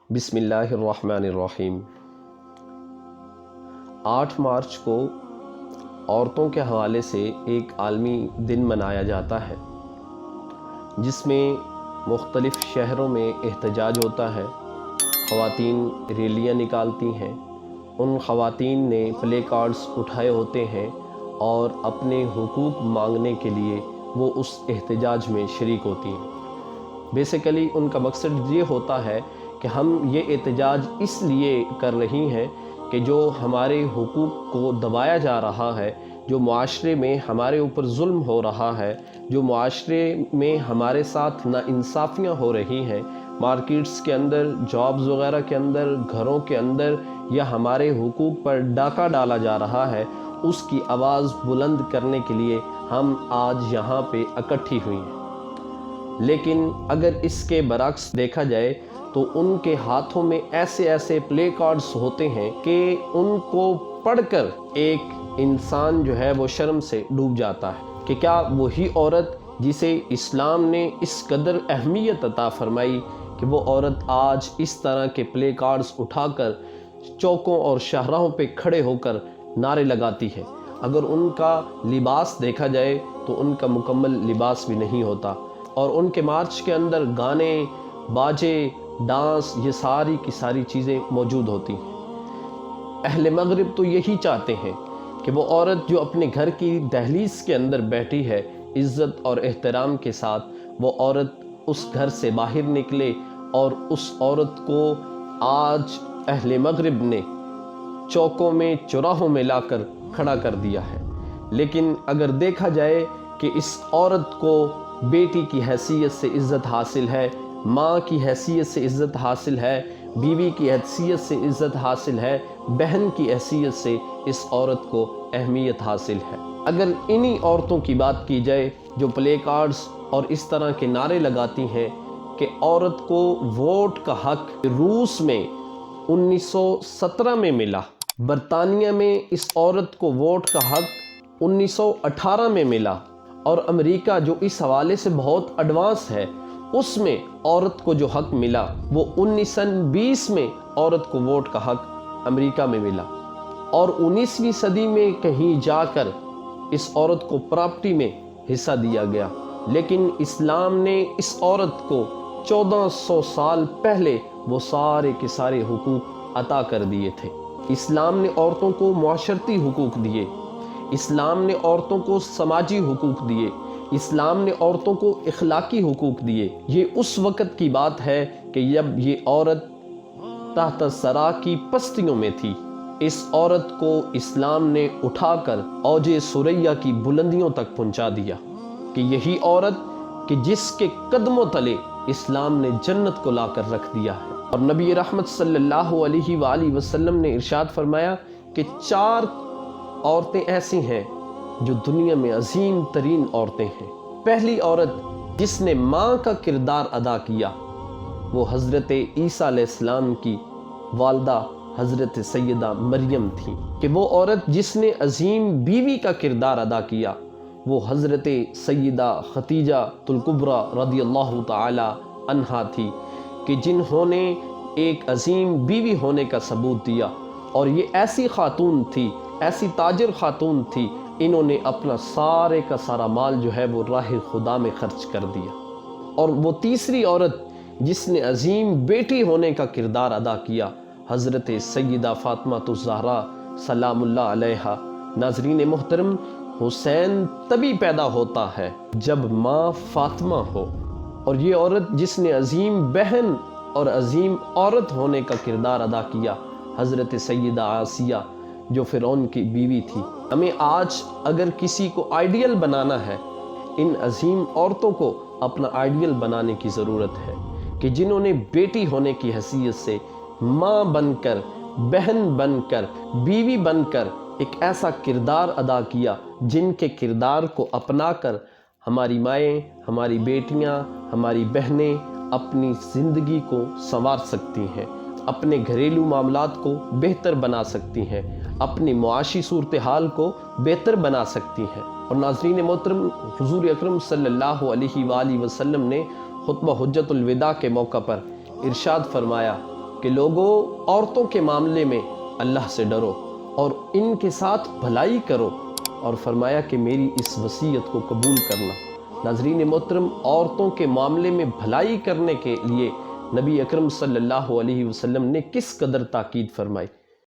بسم اللہ الرحمن الرحیم۔ 8 مارچ کو عورتوں کے حوالے سے ایک عالمی دن منایا جاتا ہے، جس میں مختلف شہروں میں احتجاج ہوتا ہے۔ خواتین ریلیاں نکالتی ہیں، ان خواتین نے پلے کارڈز اٹھائے ہوتے ہیں اور اپنے حقوق مانگنے کے لیے وہ اس احتجاج میں شریک ہوتی ہیں۔ بیسیکلی ان کا مقصد یہ ہوتا ہے کہ ہم یہ احتجاج اس لیے کر رہی ہیں کہ جو ہمارے حقوق کو دبایا جا رہا ہے، جو معاشرے میں ہمارے اوپر ظلم ہو رہا ہے، جو معاشرے میں ہمارے ساتھ ناانصافیاں ہو رہی ہیں، مارکیٹس کے اندر، جابز وغیرہ کے اندر، گھروں کے اندر، یا ہمارے حقوق پر ڈاکہ ڈالا جا رہا ہے، اس کی آواز بلند کرنے کے لیے ہم آج یہاں پہ اکٹھی ہوئی ہیں۔ لیکن اگر اس کے برعکس دیکھا جائے تو ان کے ہاتھوں میں ایسے پلے کارڈز ہوتے ہیں کہ ان کو پڑھ کر ایک انسان جو ہے وہ شرم سے ڈوب جاتا ہے کہ کیا وہی عورت جسے اسلام نے اس قدر اہمیت عطا فرمائی کہ وہ عورت آج اس طرح کے پلے کارڈز اٹھا کر چوکوں اور شاہراہوں پہ کھڑے ہو کر نعرے لگاتی ہے۔ اگر ان کا لباس دیکھا جائے تو ان کا مکمل لباس بھی نہیں ہوتا، اور ان کے مارچ کے اندر گانے، باجے، ڈانس، یہ ساری کی ساری چیزیں موجود ہوتی ہیں۔ اہل مغرب تو یہی چاہتے ہیں کہ وہ عورت جو اپنے گھر کی دہلیز کے اندر بیٹھی ہے، عزت اور احترام کے ساتھ وہ عورت اس گھر سے باہر نکلے، اور اس عورت کو آج اہل مغرب نے چوکوں میں، چوراہوں میں لا کر کھڑا کر دیا ہے۔ لیکن اگر دیکھا جائے کہ اس عورت کو بیٹی کی حیثیت سے عزت حاصل ہے، ماں کی حیثیت سے عزت حاصل ہے، بیوی کی حیثیت سے عزت حاصل ہے، بہن کی حیثیت سے اس عورت کو اہمیت حاصل ہے۔ اگر انہی عورتوں کی بات کی جائے جو پلے کارڈز اور اس طرح کے نعرے لگاتی ہیں کہ عورت کو ووٹ کا حق روس میں 1917 میں ملا، برطانیہ میں اس عورت کو ووٹ کا حق 1918 میں ملا، اور امریکہ جو اس حوالے سے بہت ایڈوانس ہے، اس میں عورت کو جو حق ملا وہ 1920 میں عورت کو ووٹ کا حق امریکہ میں ملا، اور 19ویں صدی میں کہیں جا کر اس عورت کو پراپرٹی میں حصہ دیا گیا۔ لیکن اسلام نے اس عورت کو 1400 سال پہلے وہ سارے کے سارے حقوق عطا کر دیے تھے۔ اسلام نے عورتوں کو معاشرتی حقوق دیے، اسلام نے عورتوں کو سماجی حقوق دیے، اسلام نے عورتوں کو اخلاقی حقوق دیے۔ یہ اس وقت کی بات ہے کہ جب یہ عورت تحت ثری کی پستیوں میں تھی۔ اس عورت کو اسلام نے اٹھا کر اوج ثریا کی بلندیوں تک پہنچا دیا کہ یہی عورت کہ جس کے قدموں تلے اسلام نے جنت کو لا کر رکھ دیا ہے۔ اور نبی رحمت صلی اللہ علیہ وآلہ وسلم نے ارشاد فرمایا کہ 4 عورتیں ایسی ہیں جو دنیا میں عظیم ترین عورتیں ہیں۔ پہلی عورت جس نے ماں کا کردار ادا کیا وہ حضرت عیسیٰ علیہ السلام کی والدہ حضرت سیدہ مریم تھی، کہ وہ عورت جس نے عظیم بیوی کا کردار ادا کیا وہ حضرت سیدہ خدیجہ الکبریٰ رضی اللہ تعالی عنہا تھی، کہ جنہوں نے ایک عظیم بیوی ہونے کا ثبوت دیا، اور یہ ایسی خاتون تھی، ایسی تاجر خاتون تھی، انہوں نے اپنا سارے کا سارا مال جو ہے وہ راہ خدا میں خرچ کر دیا۔ اور وہ تیسری عورت جس نے عظیم بیٹی ہونے کا کردار ادا کیا، حضرت سیدہ فاطمہ الزہرا سلام اللہ علیہا۔ ناظرین محترم، حسین تبھی پیدا ہوتا ہے جب ماں فاطمہ ہو، اور یہ عورت جس نے عظیم بہن اور عظیم عورت ہونے کا کردار ادا کیا، حضرت سیدہ آسیہ جو فرعون کی بیوی تھی۔ ہمیں آج اگر کسی کو آئیڈیل بنانا ہے، ان عظیم عورتوں کو اپنا آئیڈیل بنانے کی ضرورت ہے کہ جنہوں نے بیٹی ہونے کی حیثیت سے ماں بن کر، بہن بن کر، بیوی بن کر ایک ایسا کردار ادا کیا، جن کے کردار کو اپنا کر ہماری مائیں، ہماری بیٹیاں، ہماری بہنیں اپنی زندگی کو سنوار سکتی ہیں، اپنے گھریلو معاملات کو بہتر بنا سکتی ہیں، اپنی معاشی صورتحال کو بہتر بنا سکتی ہیں۔ اور ناظرین محترم، حضور اکرم صلی اللہ علیہ وآلہ وسلم نے خطبہ حجت الوداع کے موقع پر ارشاد فرمایا کہ لوگوں عورتوں کے معاملے میں اللہ سے ڈرو اور ان کے ساتھ بھلائی کرو، اور فرمایا کہ میری اس وصیت کو قبول کرنا۔ ناظرین محترم، عورتوں کے معاملے میں بھلائی کرنے کے لیے نبی اکرم صلی اللہ علیہ وسلم نے کس قدر تاکید فرمائی۔